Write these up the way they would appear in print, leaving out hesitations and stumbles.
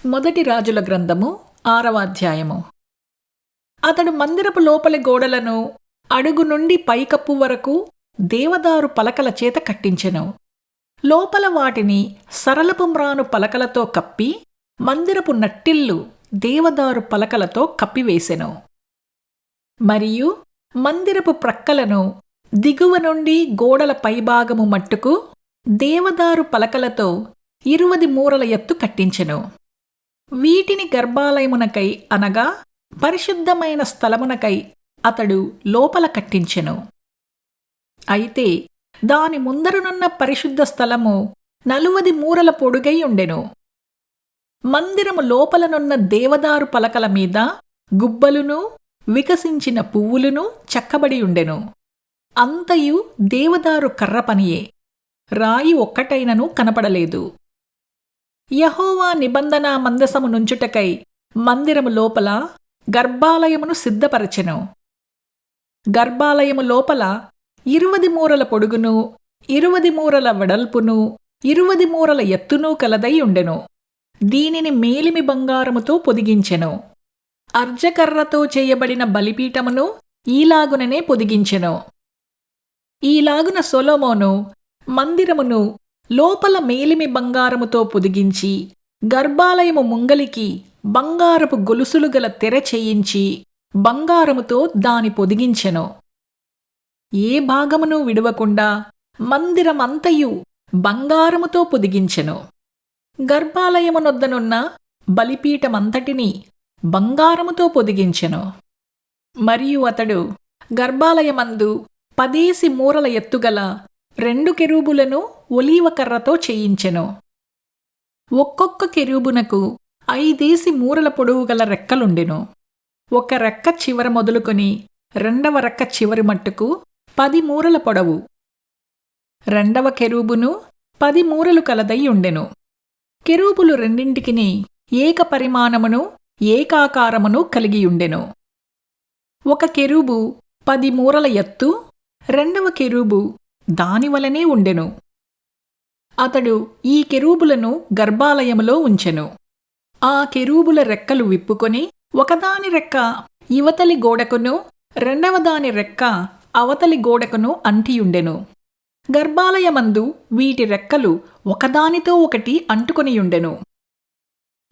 మొదటి రాజుల గ్రంథము 6వ అధ్యాయము. అతడు మందిరపు లోపలి గోడలను అడుగు నుండి పైకప్పు వరకు దేవదారు పలకల చేత కట్టించెను. లోపల వాటిని సరళపు మ్రాను పలకలతో కప్పి మందిరపు నట్టిల్లు దేవదారు పలకలతో కప్పివేసెను. మరియు మందిరపు ప్రక్కలను దిగువ నుండి గోడల పైభాగము మట్టుకు దేవదారు పలకలతో 20 మూరల ఎత్తు కట్టించెను. వీటిని గర్భాలయమునకై అనగా పరిశుద్ధమైన స్థలమునకై అతడు లోపల కట్టించెను. అయితే దాని ముందరనున్న పరిశుద్ధ స్థలము 40 మూరల పొడుగై ఉండెను. మందిరము లోపలనున్న దేవదారు పలకల మీద గుబ్బలును వికసించిన పువ్వులును చెక్కబడి ఉండెను. అంతయు దేవదారు కర్ర పనియే, రాయి ఒక్కటైనను కనపడలేదు. యెహోవా నిబంధన మందసము నుంచుటకై మందిరము లోపల గర్భాలయమును సిద్ధపరచెను. గర్భాలయము లోపల 20 మూరల పొడుగును 20 మూరల వెడల్పును 20 మూరల ఎత్తును కలదై ఉండెను. దీనిని మేలిమి బంగారముతో పొదిగించెను. అర్జకర్రతో చేయబడిన బలిపీఠమును ఈలాగుననే పొదిగించెను. ఈలాగున సొలొమోను మందిరమును లోపల మేలిమి బంగారముతో పొదిగించి గర్భాలయము ముంగలికి బంగారపు గొలుసులు గల తెర చేయించి బంగారముతో దాని పొదిగించెను. ఏ భాగమును విడువకుండా మందిరమంతయు బంగారముతో పొదిగించెను. గర్భాలయమునొద్దనున్న బలిపీఠమంతటిని బంగారముతో పొదిగించెను. మరియు అతడు గర్భాలయమందు 10 మూరల ఎత్తుగల 2 కెరూబులను ఒలీవ కర్రతో చేయించెను. ఒక్కొక్క కెరూబునకు 5 మూరల పొడవు గల రెక్కలుండెను. ఒక రెక్క చివర మొదలుకొని 2వ రెక్క చివరి మట్టుకు 10 మూరల పొడవు. 2వ కెరూబును 10 మూరలు కలదై ఉండెను. కెరూబులు రెండింటికిని ఏక పరిమాణమును ఏకాకారమును కలిగియుండెను. ఒక కెరూబు 10 మూరల ఎత్తు, 2వ కెరూబు దానివలనే ఉండెను. అతడు ఈ కెరూబులను గర్భాలయములో ఉంచెను. ఆ కెరూబుల రెక్కలు విప్పుకొని ఒకదాని రెక్క ఇవతలి గోడకును 2వ దాని రెక్క అవతలి గోడకును అంటియుండెను. గర్భాలయమందు వీటి రెక్కలు ఒకదానితో ఒకటి అంటుకొనియుండెను.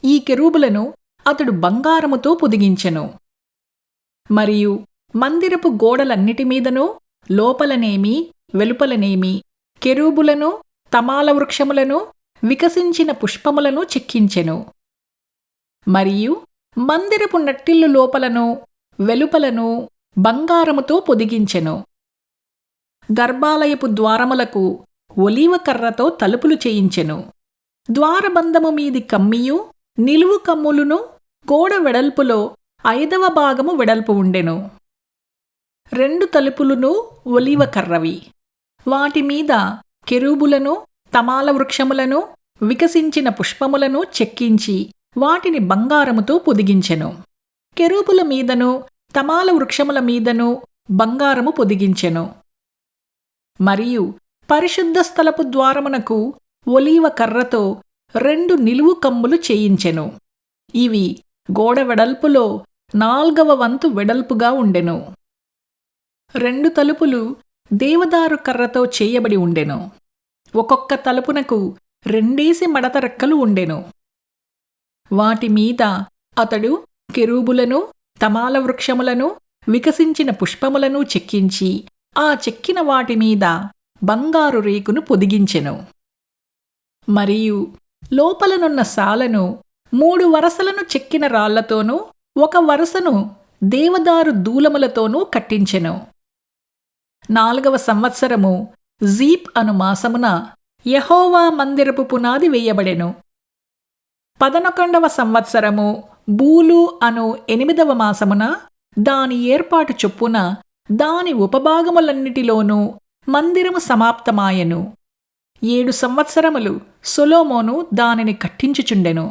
ఈ కెరూబులను అతడు బంగారముతో పొదిగించెను. మరియు మందిరపు గోడలన్నిటి మీదనూ లోపలనేమి వెలుపలనేమి కెరూబులను తమాల వృక్షములను వికసించిన పుష్పములను చెక్కించెను. మరియు మందిరపు నట్టిల్లు లోపలను వెలుపలను బంగారముతో పొదిగించెను. గర్భాలయపు ద్వారములకు ఒలీవ కర్రతో తలుపులు చేయించెను. ద్వారబంధము మీది కమ్మియు నిలువు కమ్ములును గోడ వెడల్పులో 5వ భాగము వెడల్పు ఉండెను. 2 తలుపులును ఒలీవ కర్రవి. వాటి మీద కెరూబులను తమాల వృక్షములను వికసించిన పుష్పములను చెక్కించి వాటిని బంగారముతో పొదిగించెను. కెరూబుల మీదను తమాల వృక్షముల మీదను బంగారము పొదిగించెను. మరియు పరిశుద్ధ స్థలపు ద్వారమునకు ఒలీవ కర్రతో 2 నిలువు కమ్ములు చేయించెను. ఇవి గోడ వెడల్పులో 4వ వంతు వెడల్పుగా ఉండెను. 2 తలుపులు దేవదారు కర్రతో చేయబడి ఉండెను. ఒక్కొక్క తలుపునకు 2 మడత రెక్కలు ఉండెను. వాటి మీద అతడు కెరూబులను తమాల వృక్షములను వికసించిన పుష్పములను చెక్కించి ఆ చెక్కిన వాటి మీద బంగారు రేకును పొదిగించెను. మరియు లోపలనున్న సాలను 3 వరసలను చెక్కిన రాళ్లతోనూ 1 వరసను దేవదారు దూలములతోనూ కట్టించెను. 4వ సంవత్సరము జీప్ అను మాసమున యెహోవా మందిరపు పునాది వేయబడెను. 11వ సంవత్సరము బూలు అను 8వ మాసమున దాని ఏర్పాటు చొప్పున దాని ఉపభాగములన్నిటిలోనూ మందిరము సమాప్తమాయెను. 7 సంవత్సరములు సొలొమోను దానిని కట్టించుచుండెను.